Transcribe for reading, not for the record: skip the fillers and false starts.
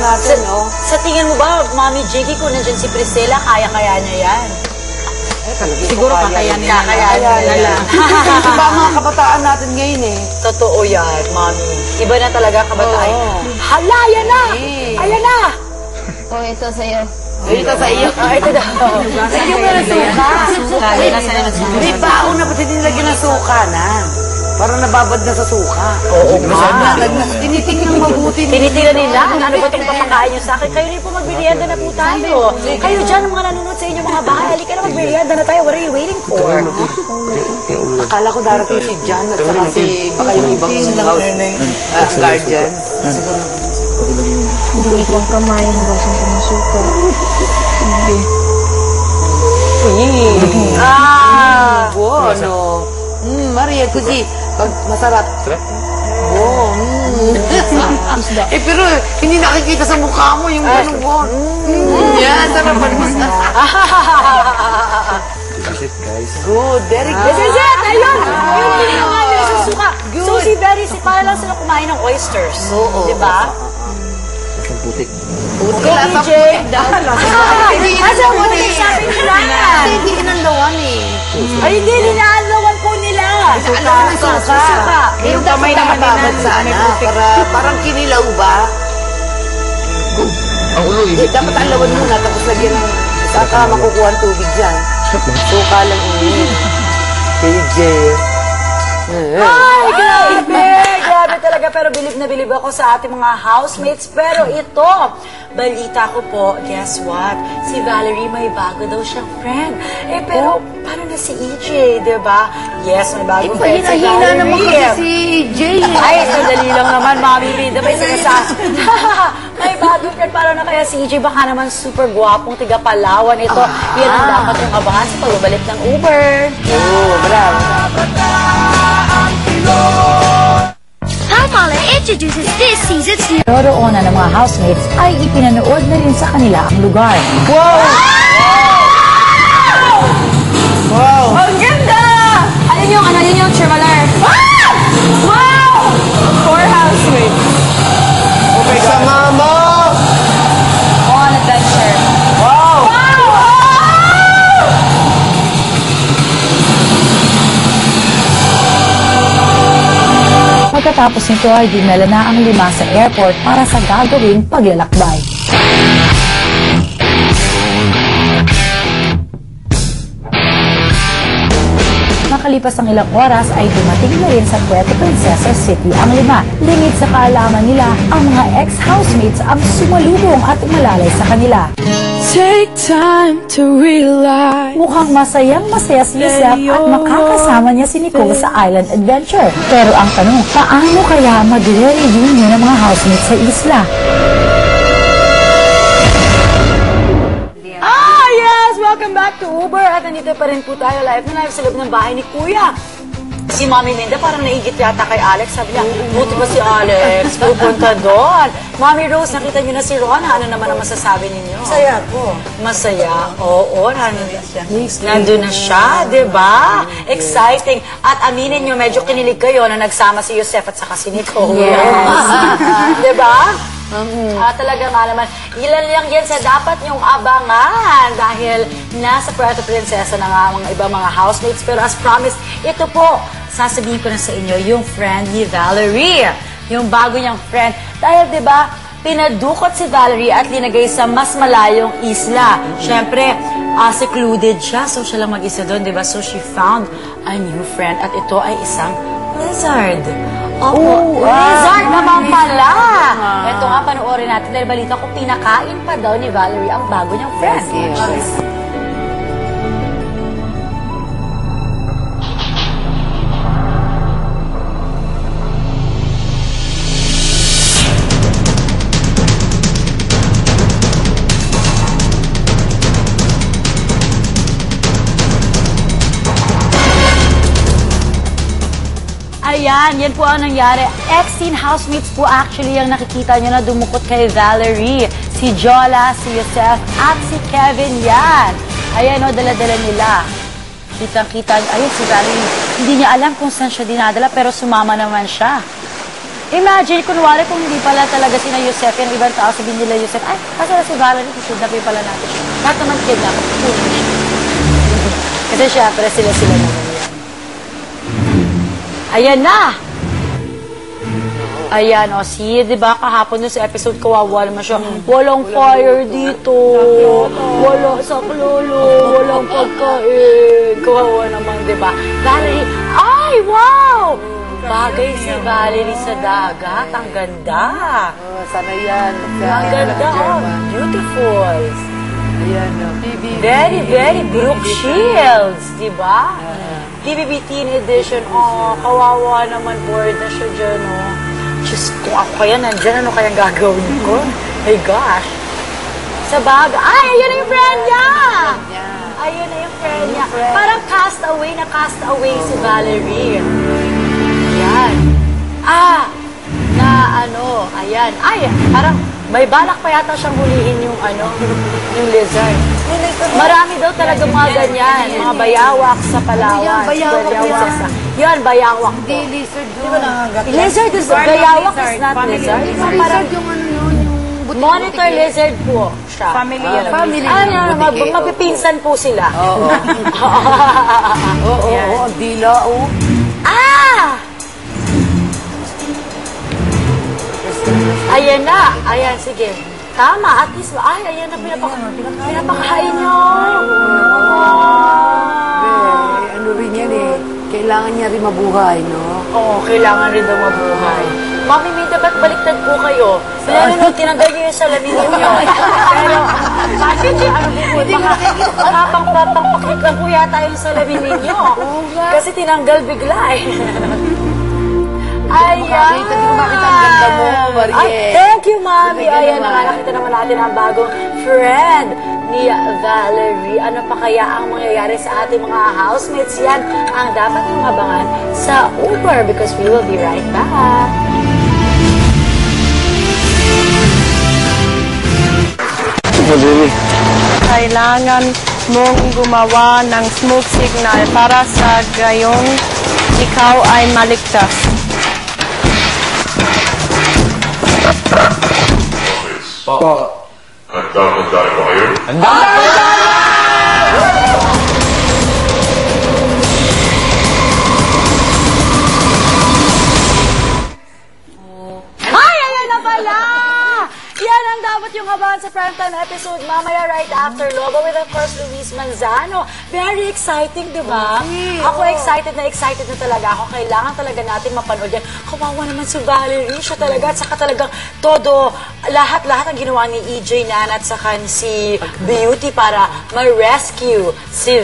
Natin, no? Sa tingin mo ba, Mami Jiggy, kung nandiyan si Priscilla, kaya-kaya niya yan? Siguro kakayanin na lang. Iba ang mga kabataan natin ngayon eh. Totoo yan, Mami. Iba na talaga kabataan. Hala, ayan na! Ayan na! Oh, ito sa'yo. Ito sa iyo. Ito daw. Lagyan mo na suka. May baon na ba't hindi nilagyan ng suka na? Parang nababad na sa suka. Oo nga. Tinitingnan mabuti. Tinitingnan nila. Ano ba itong papakain nyo sa akin? Kayo rin po magbilianda na po tayo. Kayo dyan, ang mga nanonood sa inyo mga bahay. Halika na magbilianda na tayo. What are you waiting for? Akala ko darating si John at saka si baka yung ibang house guardian. Hindi ko ang kamay. Hugasan ko ng suka. Hindi. Buono. Maria, così. Masarap. Oh, pero hindi nakikita sa mukha mo yung ganun buon. Yan, sarapan mo. Good, very good. This is it! Ayun! Yung tinangan nila sa suka. So si Berry, para lang sila kumain ng oysters. Diba? Putik. Okay, DJ. Asa mo na sabi nila? Hindi inandawan eh. Ay, hindi. Linalawan po nila. Suka. Yung kamay na mababad sana. Parang kinilaw ba? Ang ulo, Dapat alawan muna tapos lagyan ng saka makukuha ang tubig dyan. Suka lang ini. KJ. Ay, grabe! Grabe talaga, pero bilib na bilib ako sa ating mga housemates. Pero ito, balita ko po, guess what? Si Valerie may bago daw siyang friend. Pero paano na si EJ, diba? Yes, may bagong friend si Valerie. Hina naman kasi si EJ. Ay, sandali lang naman, Mami Linda. May sinasabi. May bagong friend. Paano na kaya si EJ? Baka naman super gwapong tiga Palawan. Ito, yan ang dapat yung abangan sa pagbabalik ng Uber. Bravo. Palmolive introduces this season's new Naroroonan ng mga housemates ay ipinanood na rin sa kanila ang lugar. Wow! Ang ganda! Alin yung Chevrolet? Wow! 4 housemates. Sa mama! On adventure. Wow! Pagkatapos nito ay dinala na ang 5 sa airport para sa gagawing paglalakbay. Makalipas ang ilang oras ay dumating na rin sa Puerto Princesa City ang 5. Lingid sa kaalaman nila, ang mga ex-housemates ang sumalubong at umalalay sa kanila. Take time to realize. Mukhang masayang-masaya si Yusef at makakasama niya si Nicole sa island adventure. Pero ang tanong, paano kaya magre-reunion ng mga housemates sa isla? Yes! Welcome back to Uber. At nandito pa rin po tayo live na live sa loob ng bahay ni Kuya. Si Mami Linda parang naigit yata kay Alex. Sabi niya, buti ba si Alex? Pupunta doon. Mami Rose, nakita niyo na si Rona. Ano naman ang masasabi ninyo? Masaya po. Masaya? Oo, nandun na siya, diba? Exciting. At aminin niyo, medyo kinilig kayo na nagsama si Yusef at saka si Nicole. Yes. Diba? Talaga nga naman, ilan lang yan sa dapat niyong abangan dahil nasa Puerto Princesa na nga mga ibang mga housemates. Pero as promised, ito po, sasabihin ko na sa inyo, yung friend ni Valerie. Yung bago niyang friend. Dahil diba, pinadukot si Valerie at linagay sa mas malayong isla. Siyempre, secluded siya, so siya lang mag-isa doon, diba? So she found a new friend at ito ay isang lizard. Lizard naman pala! Ito nga, panoorin natin dahil balita ko, pinakain pa daw ni Valerie ang bago niyang friend. Yes. Ayan, yan po ang nangyari. Ex-teen housemates po actually ang nakikita nyo na dumukot kay Valerie. Si Jola, si Yusef, at si Kevin yan. Ayan o, dala-dala nila. Kitang-kita, ayun si Valerie. Hindi niya alam kung saan siya dinadala pero sumama naman siya. Imagine, kunwari kung hindi pala talaga sina Yusef, yung ibang tao sabihin nila Yusef, ay, kasi si Valerie, kidnapin pala natin siya. Lahat naman kidnap, puno siya. Kasi syempre, sila-sila naman yan. Ayan na! Ayan, o, see, di ba, kahapon sa episode, kawawa naman siya. Walang fire dito. Walang saklolo. Walang pagkain. Kawawa naman, di ba? Valerie, ay, wow! Bagay si Valerie sa dagat. Ang ganda. Oh, sana yan. Ang ganda, oh. Beautiful. Ayan, no. Very, very Brooke Shields, di ba? BBB Teen Edition, oh, kawawa naman, bored na siya dyan, oh. Diyos ko, ako kaya nandyan, ano kayang gagawin ko? My gosh. Sa bag, ay, ayun na yung friend niya! Ayun na yung friend niya. Parang cast away si Valerie. Ayan. Ayan. Ay, parang may balak pa yata siyang hulihin yung yung lizard. Marami daw talaga mga ganyan, mga bayawak sa Palawan. Yan, bayawak po. Hindi, lizard doon. Lizard is bayawak is not lizard. Parang Yung ano yun, yung monitor lizard po siya. Family yan. Family. Mapipinsan po sila. Oo, ang dila, oh. Ayan na. Ayan, sige. Tama, at least, ay, ayan na, pinapakain nyo. Ano rin yan eh. Kailangan niya rin mabuhay, no? Oo, kailangan rin daw mabuhay. Mami, may dapat baliktad po kayo. Lalo nung tinanggal nyo yung salamin ninyo. Pero, bakit yung pakipang lang po yata yung salamin ninyo. Kasi tinanggal bigla eh. Ayan! Hindi ko makita ang ganda mo, Marie. Ay, thank you, Mami. Ayan na nga, nakita naman natin ang bagong friend ni Valerie. Ano pa kaya ang mangyayari sa ating mga housemates? Yan ang dapat mong abangan sa Uber because we will be right back. Kailangan mong gumawa ng smoke signal para sa gayon ikaw ay maligtas. Handa ba kayo? Ay, ayan na pala! Yan ang dapat yung abangan sa primetime episode mamaya right after Lobo with of course Luis Manzano. Very exciting, di ba? Ako excited na talaga ako. Kailangan talaga natin mapanood yan. Kawawa naman si Valerie. Siya talaga. At saka talagang todo, lahat ang ginawa ni EJ Nana at saka si Beauty para ma-rescue si